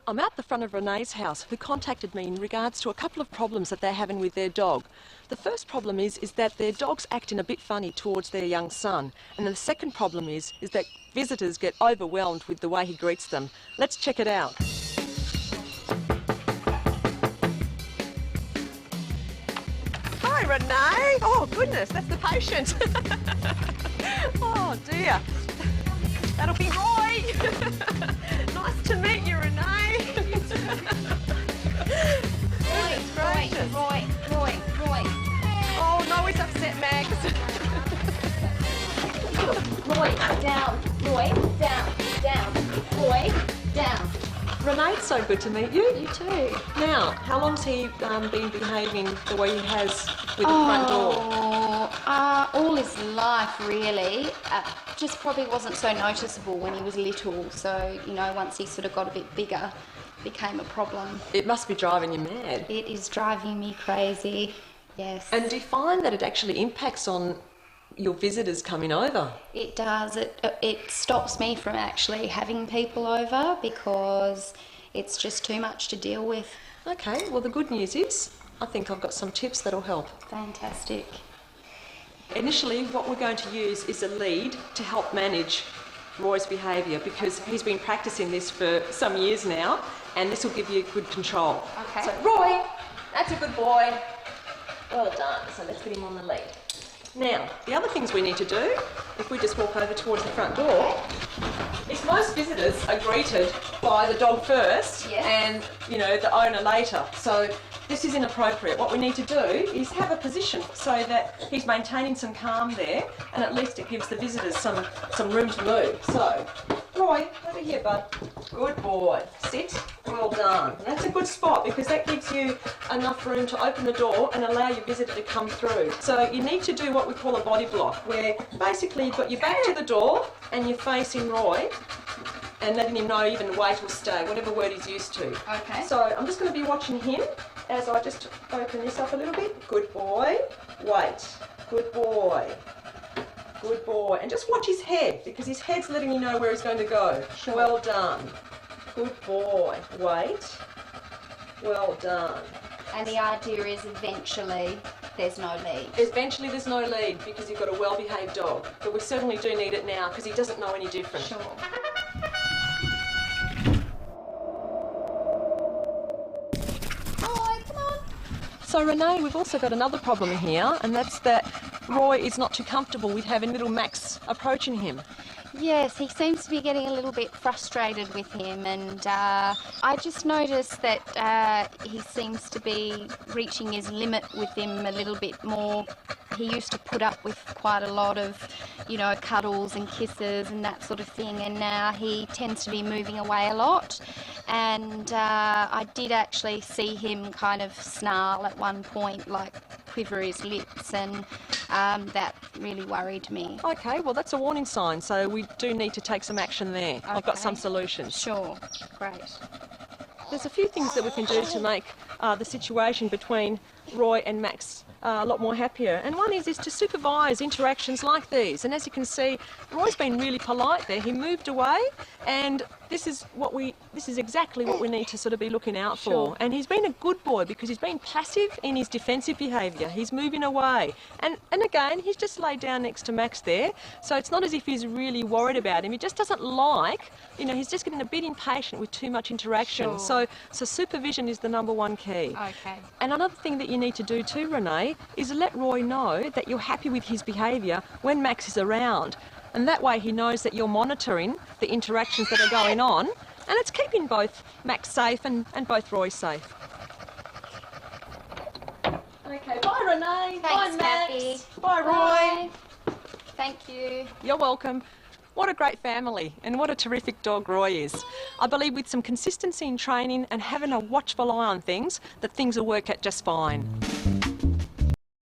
I'm out the front of Renee's house, who contacted me in regards to a couple of problems that they're having with their dog. The first problem is that their dog's acting a bit funny towards their young son. And the second problem is that visitors get overwhelmed with the way he greets them. Let's check it out. Hi, Renee. Oh, goodness, that's the patient. Oh, dear. That'll be Roy. Nice to meet you, Renee. Roy. Oh, no, he's upset, Max. Roy, down. Roy, down. Roy, down. Renee, it's so good to meet you. You too. Now, how long's he been behaving the way he has with the front door? All his life, really. Just probably wasn't so noticeable when he was little. So, once he sort of got a bit bigger, became a problem. It must be driving you mad. It is driving me crazy, yes. And do you find that it actually impacts on your visitors coming over? It does. It stops me from actually having people over because it's just too much to deal with. Okay, well, the good news is I think I've got some tips that'll help. Fantastic. Initially, what we're going to use is a lead to help manage Roy's behaviour, because he's been practicing this for some years now, and this will give you good control. Okay. So, Roy, that's a good boy. Well done. So let's get him on the lead. Now, the other things we need to do, if we just walk over towards the front door, is most visitors are greeted by the dog first, yes, and, the owner later. So this is inappropriate. What we need to do is have a position so that he's maintaining some calm there, and at least it gives the visitors some room to move. So, Roy, over here, bud. Good boy. Sit. Well done. And that's a good spot because that gives you enough room to open the door and allow your visitor to come through. So you need to do what we call a body block, where basically you've got your back to the door and you're facing Roy, and letting him know even wait or stay, whatever word he's used to. Okay. So I'm just going to be watching him as I just open this up a little bit. Good boy. Wait. Good boy. Good boy. And just watch his head, because his head's letting you know where he's going to go. Sure. Well done. Good boy. Wait. Well done. And the idea is eventually there's no lead. Eventually there's no lead because you've got a well-behaved dog. But we certainly do need it now because he doesn't know any different. Sure. So Renee, we've also got another problem here, and that's that Roy is not too comfortable with having little Max approaching him. Yes, he seems to be getting a little bit frustrated with him, and I just noticed that he seems to be reaching his limit with him a little bit more. He used to put up with quite a lot of, cuddles and kisses and that sort of thing, and now he tends to be moving away a lot. And I did actually see him kind of snarl at one point, like quiver his lips, and that really worried me. Okay, well that's a warning sign, so we do need to take some action there. Okay. I've got some solutions. Sure, great. There's a few things that we can do to make the situation between Roy and Max a lot more happier. And one is to supervise interactions like these. And as you can see, Roy's been really polite there. He moved away, and this is exactly what we need to sort of be looking out for. Sure. And he's been a good boy because he's been passive in his defensive behaviour. He's moving away. And again, he's just laid down next to Max there. So it's not as if he's really worried about him. He just doesn't like, he's just getting a bit impatient with too much interaction. Sure. So supervision is the number one key. Okay. And another thing that you need to do too, Renee, is let Roy know that you're happy with his behaviour when Max is around. And that way he knows that you're monitoring the interactions that are going on, and it's keeping both Max safe and both Roy safe. Okay, bye Renee. Thanks, bye Max. Kathy. Bye Roy. Bye. Thank you. You're welcome. What a great family, and what a terrific dog Roy is. I believe with some consistency in training and having a watchful eye on things, that things will work out just fine.